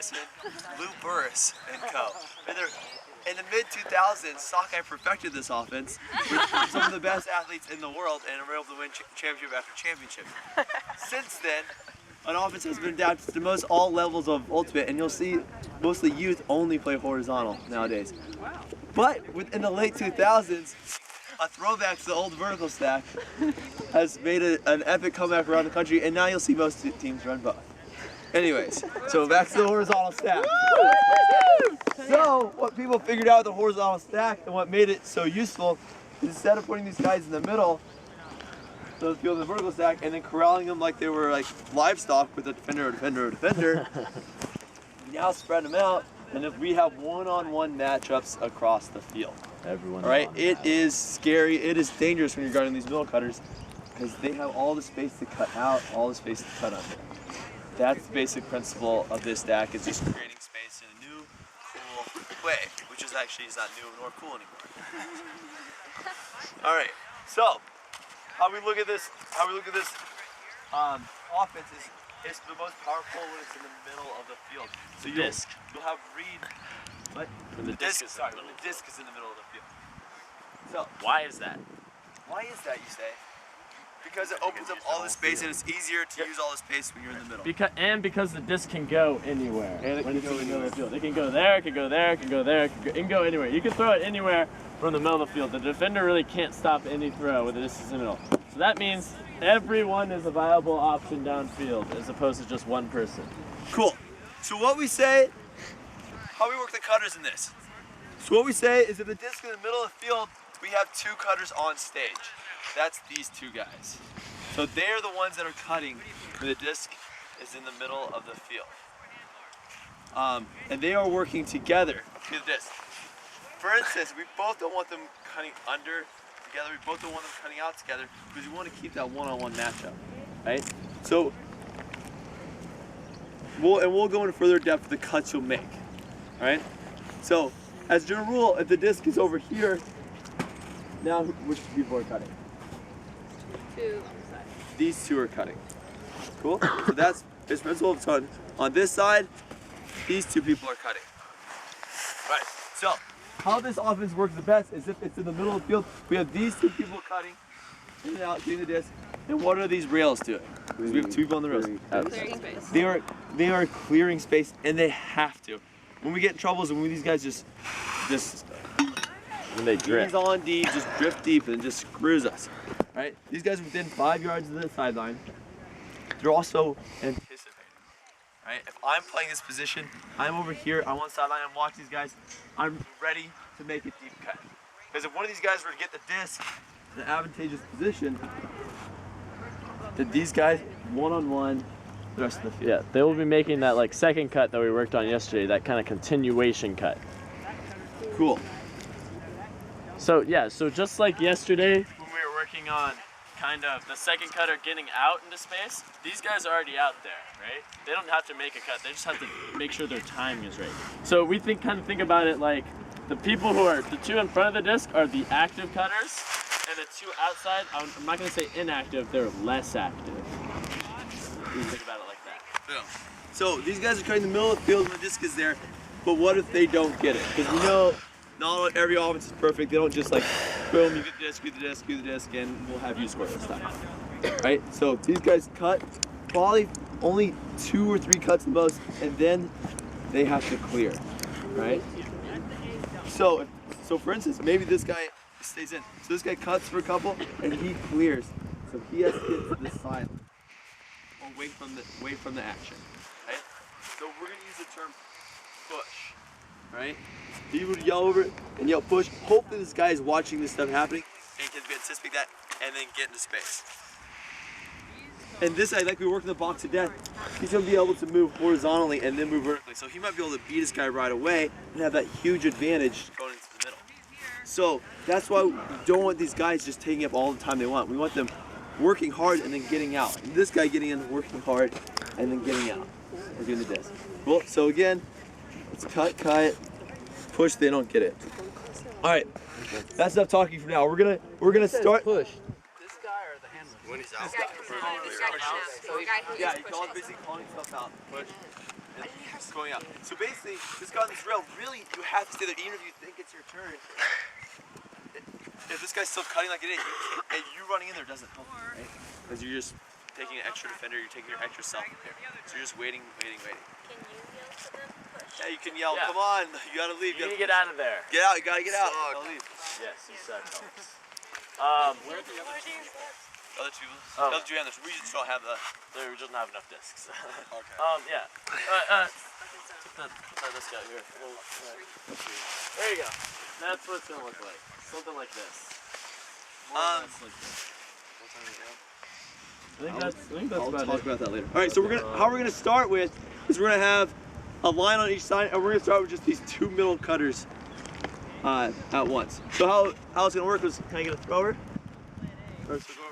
Bryson, Lou Burris, and co. In the mid-2000s, Sockeye perfected this offense with some of the best athletes in the world and were able to win championship after championship. Since then, an offense has been adapted to most all levels of Ultimate, and you'll see mostly youth only play horizontal nowadays. But within the late 2000s, a throwback to the old vertical stack has made an epic comeback around the country, and now you'll see most teams run both. Anyways, so back to the horizontal stack. So what people figured out with the horizontal stack and what made it so useful is instead of putting these guys in the middle of the field of the vertical stack and then corralling them like they were like livestock with a defender, we now spread them out, and if we have one-on-one matchups across the field. Everyone. All right, it is scary, it is dangerous when you're guarding these middle cutters because they have all the space to cut out, all the space to cut under. That's the basic principle of this stack, is just creating space in a new, cool way, which is actually not new nor cool anymore. All right, so how we look at this offense is it's the most powerful when it's in the middle of the field. So you'll have Reed, what? When the disc is when the disc is in the middle of the field. So why is that? why is that, you say? Because it opens up all the space and it's easier to use all the space when you're in the middle. Because the disc can go anywhere. And it when can it's go in the middle of anywhere. the field. It can go there, it can go there, it can go there, it can go anywhere. You can throw it anywhere from the middle of the field. The defender really can't stop any throw with the disc in the middle. So that means everyone is a viable option downfield as opposed to just one person. Cool. So what we say, how we work the cutters in this. So what we say is if the disc is in the middle of the field, we have two cutters on stage. That's these two guys. So they're the ones that are cutting when the disc is in the middle of the field. And they are working together to the disc. For instance, we both don't want them cutting under together. We both don't want them cutting out together because we want to keep that one-on-one matchup, right? So, we'll go into further depth the cuts you'll make, all right? So, as a general rule, if the disc is over here, now which people are cutting? Two on the side. These two are cutting. Cool? So that's this principle of ton. On this side, these two people are cutting. Right. So how this offense works the best is if it's in the middle of the field, we have these two people cutting in and out, getting the disc. And what are these rails doing? Because we have two people on the rails. Clearing space. They are clearing space, and they have to. When we get in trouble is when these guys just When they drift. ease on deep, just drift deep, and just screws us. Right? These guys are within 5 yards of the sideline. They're also anticipating. Right? If I'm playing this position, I'm over here, I'm on the sideline, I'm watching these guys, I'm ready to make a deep cut. Because if one of these guys were to get the disc in an advantageous position, then these guys, one-on-one, the rest of the field. Yeah, they will be making that like second cut that we worked on yesterday, that kind of continuation cut. Cool. So yeah, so just like yesterday when we were working on kind of the second cutter getting out into space, these guys are already out there, right? They don't have to make a cut, they just have to make sure their timing is right. So we kind of think about it like the people who are, the two in front of the disc are the active cutters, and the two outside, I'm not gonna say inactive, they're less active. You think about it like that. Yeah. So these guys are cutting the middle of the field when the disc is there, but what if they don't get it? Because we know not every offense is perfect. They don't just like, boom, you get the disc, get the disc, and we'll have you score this time. Right? So these guys cut, probably only 2 or 3 cuts the most, and then they have to clear, right? So for instance, maybe this guy stays in. So this guy cuts for a couple, and he clears. So he has to get to the sideline, away from the action, right? So we're gonna use the term push, right? You would yell over it and yell push. Hopefully this guy is watching this stuff happening and can anticipate that and then get into space. And this guy, like we work in the box of death, he's gonna be able to move horizontally and then move vertically. So he might be able to beat this guy right away and have that huge advantage going into the middle. So that's why we don't want these guys just taking up all the time they want. We want them working hard and then getting out. And this guy getting in, working hard, and then getting out. We're doing the disc. Well, so again, let's cut, push, they don't get it. All right, that's enough talking for now. We're gonna start. Push. This guy or the handler? When he's out. This guy who's Yeah, he's basically calling stuff out. Push. discs going out. So basically, this guy on this rail, really, you have to stay there even if you think it's your turn. If this guy's still cutting like it is, and you running in there doesn't help you, right? Because you're just taking an extra defender, you're taking your extra self here. So you're just waiting. Can you yell to them? Push. Yeah, you can yell, Yeah. come on, you gotta leave. You need to get out of there. Get out, you gotta get out. I'll leave. Yes, you suck. Where are the other two? Oh. The other two handlers. We just don't have the. We just don't have enough discs. Okay. Yeah. Put this guy here. There you go. That's what it's gonna look like. Something like this. More or less like this. I think that's I'll about talk it. about that later. All right, so how we're gonna start with is we're gonna have a line on each side, and we're gonna start with just these two middle cutters at once. So how it's gonna work is, can I get a thrower? Or so go